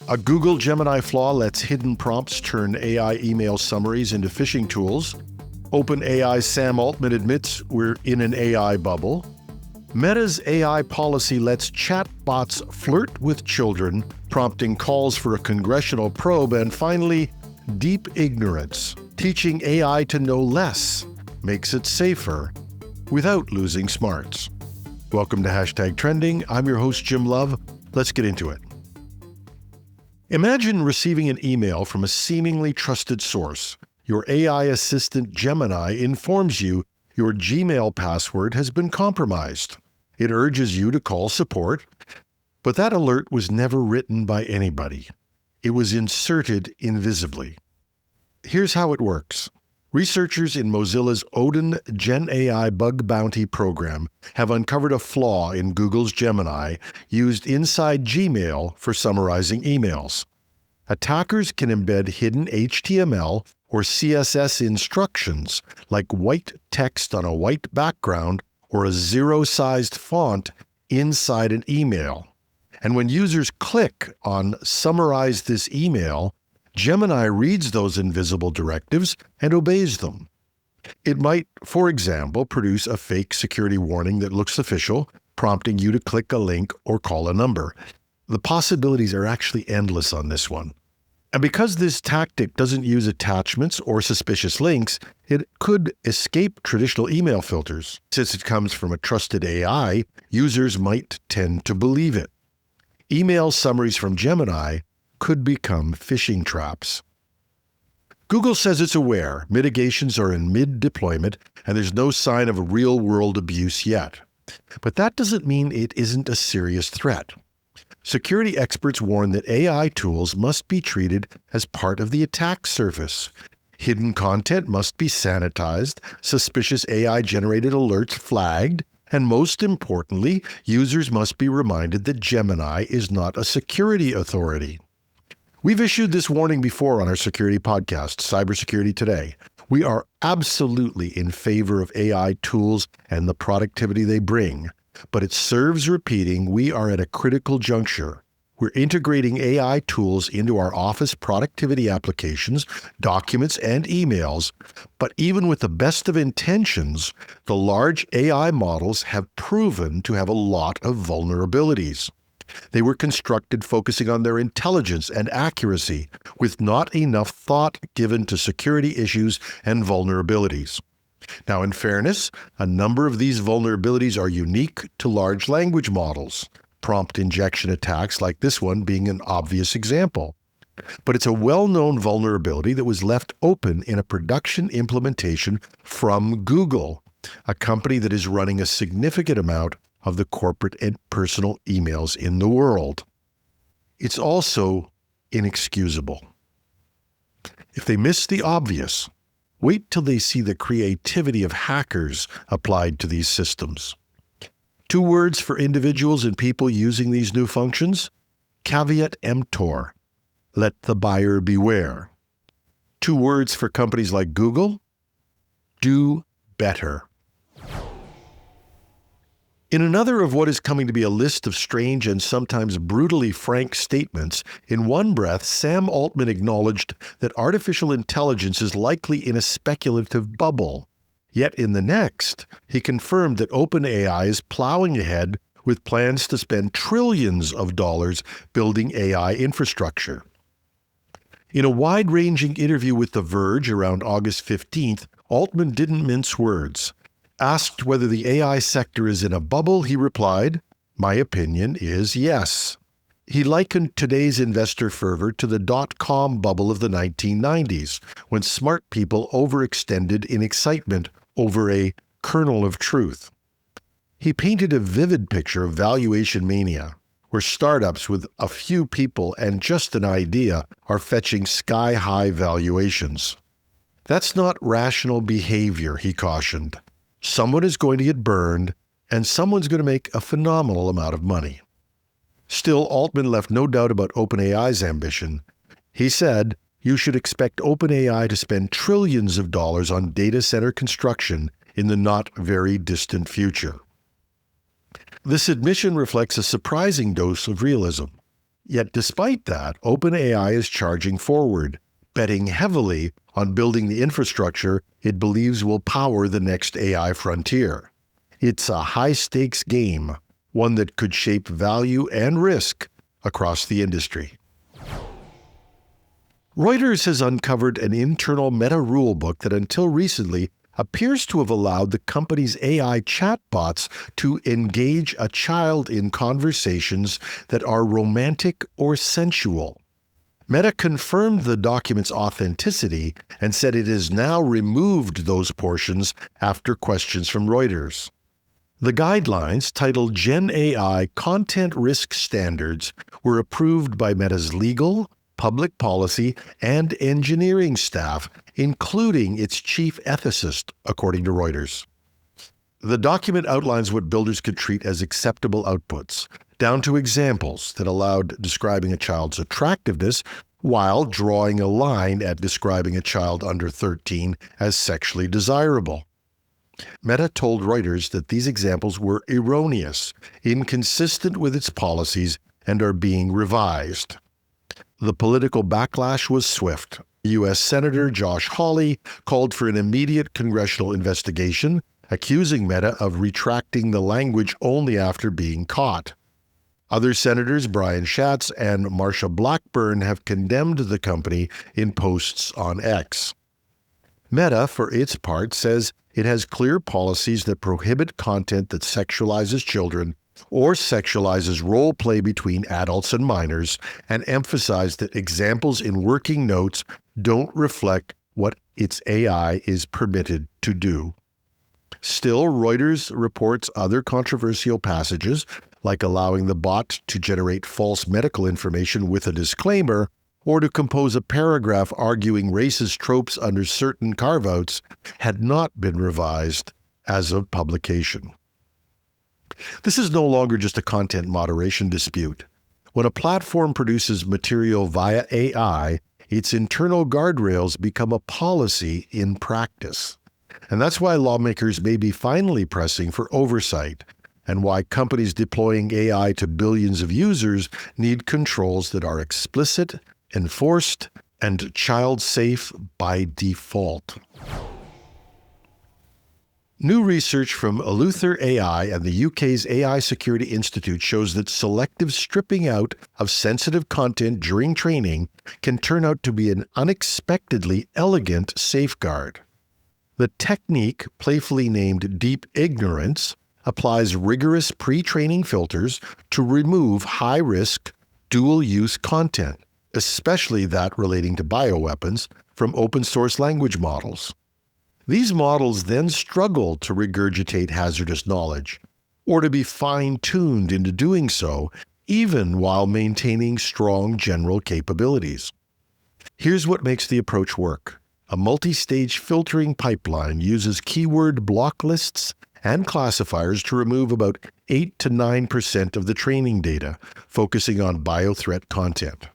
A Google Gemini flaw lets hidden prompts turn AI email summaries into phishing tools. OpenAI's Sam Altman admits we're in an AI bubble. Meta's AI policy lets chatbots flirt with children, prompting calls for a congressional probe. And finally, deep ignorance, teaching AI to know less, makes it safer without losing smarts. Welcome to #Trending. I'm your host, Jim Love. Let's get into it. Imagine receiving an email from a seemingly trusted source. Your AI assistant Gemini informs you your Gmail password has been compromised. It urges you to call support, but that alert was never written by anybody. It was inserted invisibly. Here's how it works. Researchers in Mozilla's Odin Gen AI bug bounty program have uncovered a flaw in Google's Gemini used inside Gmail for summarizing emails. Attackers can embed hidden HTML or CSS instructions like white text on a white background or a zero-sized font inside an email. And when users click on Summarize this email, Gemini reads those invisible directives and obeys them. It might, for example, produce a fake security warning that looks official, prompting you to click a link or call a number. The possibilities are actually endless on this one. And because this tactic doesn't use attachments or suspicious links, it could escape traditional email filters. Since it comes from a trusted AI, users might tend to believe it. Email summaries from Gemini could become phishing traps. Google says it's aware mitigations are in mid-deployment and there's no sign of real-world abuse yet. But that doesn't mean it isn't a serious threat. Security experts warn that AI tools must be treated as part of the attack surface. Hidden content must be sanitized, suspicious AI-generated alerts flagged, and most importantly, users must be reminded that Gemini is not a security authority. We've issued this warning before on our security podcast, Cybersecurity Today. We are absolutely in favor of AI tools and the productivity they bring, but it serves repeating we are at a critical juncture. We're integrating AI tools into our office productivity applications, documents, and emails, but even with the best of intentions, the large AI models have proven to have a lot of vulnerabilities. They were constructed focusing on their intelligence and accuracy, with not enough thought given to security issues and vulnerabilities. Now, in fairness, a number of these vulnerabilities are unique to large language models, prompt injection attacks like this one being an obvious example. But it's a well-known vulnerability that was left open in a production implementation from Google, a company that is running a significant amount of the corporate and personal emails in the world. It's also inexcusable. If they miss the obvious, wait till they see the creativity of hackers applied to these systems. 2 words for individuals and people using these new functions: caveat emptor, let the buyer beware. 2 words for companies like Google: do better. In another of what is coming to be a list of strange and sometimes brutally frank statements, in one breath, Sam Altman acknowledged that artificial intelligence is likely in a speculative bubble. Yet in the next, he confirmed that OpenAI is plowing ahead with plans to spend trillions of dollars building AI infrastructure. In a wide-ranging interview with The Verge around August 15th, Altman didn't mince words. Asked whether the AI sector is in a bubble, he replied, "My opinion is yes." He likened today's investor fervor to the dot-com bubble of the 1990s, when smart people overextended in excitement over a kernel of truth. He painted a vivid picture of valuation mania, where startups with a few people and just an idea are fetching sky-high valuations. That's not rational behavior, he cautioned. Someone is going to get burned, and someone's going to make a phenomenal amount of money. Still, Altman left no doubt about OpenAI's ambition. He said, "You should expect OpenAI to spend trillions of dollars on data center construction in the not very distant future." This admission reflects a surprising dose of realism. Yet despite that, OpenAI is charging forward, betting heavily on building the infrastructure it believes will power the next AI frontier. It's a high-stakes game, one that could shape value and risk across the industry. Reuters has uncovered an internal Meta rulebook that until recently appears to have allowed the company's AI chatbots to engage a child in conversations that are romantic or sensual. Meta confirmed the document's authenticity and said it has now removed those portions after questions from Reuters. The guidelines, titled Gen AI Content Risk Standards, were approved by Meta's legal, public policy, and engineering staff, including its chief ethicist, according to Reuters. The document outlines what builders could treat as acceptable outputs, down to examples that allowed describing a child's attractiveness while drawing a line at describing a child under 13 as sexually desirable. Meta told Reuters that these examples were erroneous, inconsistent with its policies, and are being revised. The political backlash was swift. U.S. Senator Josh Hawley called for an immediate congressional investigation, accusing Meta of retracting the language only after being caught. Other senators, Brian Schatz and Marsha Blackburn, have condemned the company in posts on X. Meta, for its part, says it has clear policies that prohibit content that sexualizes children or sexualizes role play between adults and minors, and emphasize that examples in working notes don't reflect what its AI is permitted to do. Still, Reuters reports other controversial passages, like allowing the bot to generate false medical information with a disclaimer, or to compose a paragraph arguing racist tropes under certain carve-outs, had not been revised as of publication. This is no longer just a content moderation dispute. When a platform produces material via AI, its internal guardrails become a policy in practice. And that's why lawmakers may be finally pressing for oversight, and why companies deploying AI to billions of users need controls that are explicit, enforced, and child-safe by default. New research from Eleuther AI and the UK's AI Security Institute shows that selective stripping out of sensitive content during training can turn out to be an unexpectedly elegant safeguard. The technique, playfully named deep ignorance, applies rigorous pre-training filters to remove high-risk, dual-use content, especially that relating to bioweapons, from open-source language models. These models then struggle to regurgitate hazardous knowledge, or to be fine-tuned into doing so, even while maintaining strong general capabilities. Here's what makes the approach work. A multi-stage filtering pipeline uses keyword block lists and classifiers to remove about 8 to 9% of the training data, focusing on biothreat content.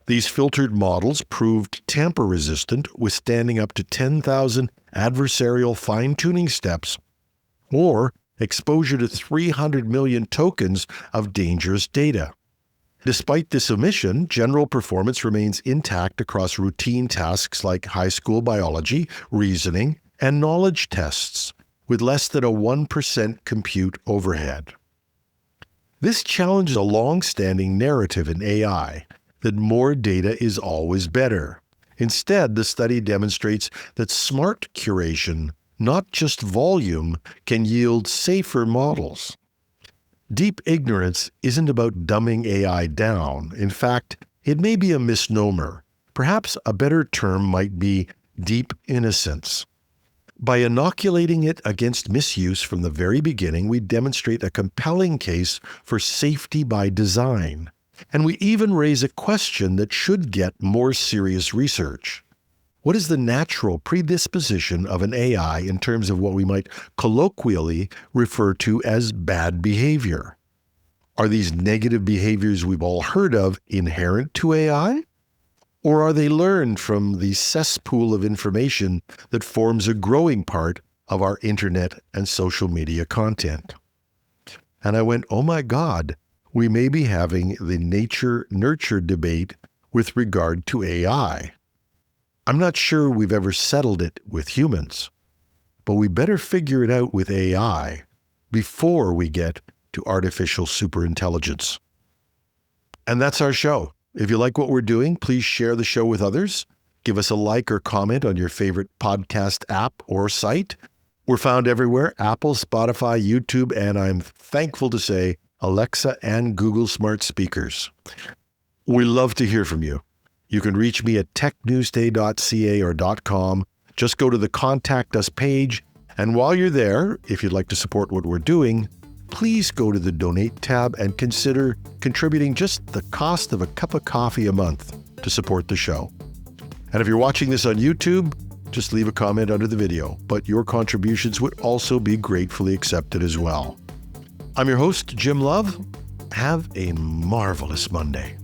These filtered models proved tamper-resistant, withstanding up to 10,000 adversarial fine-tuning steps or exposure to 300 million tokens of dangerous data. Despite this omission, general performance remains intact across routine tasks like high school biology, reasoning, and knowledge tests, with less than a 1% compute overhead. This challenges a long-standing narrative in AI that more data is always better. Instead, the study demonstrates that smart curation, not just volume, can yield safer models. Deep ignorance isn't about dumbing AI down. In fact, it may be a misnomer. Perhaps a better term might be deep innocence. By inoculating it against misuse from the very beginning, we demonstrate a compelling case for safety by design. And we even raise a question that should get more serious research. What is the natural predisposition of an AI in terms of what we might colloquially refer to as bad behavior? Are these negative behaviors we've all heard of inherent to AI? Or are they learned from the cesspool of information that forms a growing part of our internet and social media content? And I went, oh my God, we may be having the nature-nurture debate with regard to AI. I'm not sure we've ever settled it with humans, but we better figure it out with AI before we get to artificial superintelligence. And that's our show. If you like what we're doing, please share the show with others. Give us a like or comment on your favorite podcast app or site. We're found everywhere: Apple, Spotify, YouTube, and I'm thankful to say Alexa and Google smart speakers. We love to hear from you. You can reach me at technewsday.ca or .com. Just go to the Contact Us page. And while you're there, if you'd like to support what we're doing, please go to the Donate tab and consider contributing just the cost of a cup of coffee a month to support the show. And if you're watching this on YouTube, just leave a comment under the video, but your contributions would also be gratefully accepted as well. I'm your host, Jim Love. Have a marvelous Monday.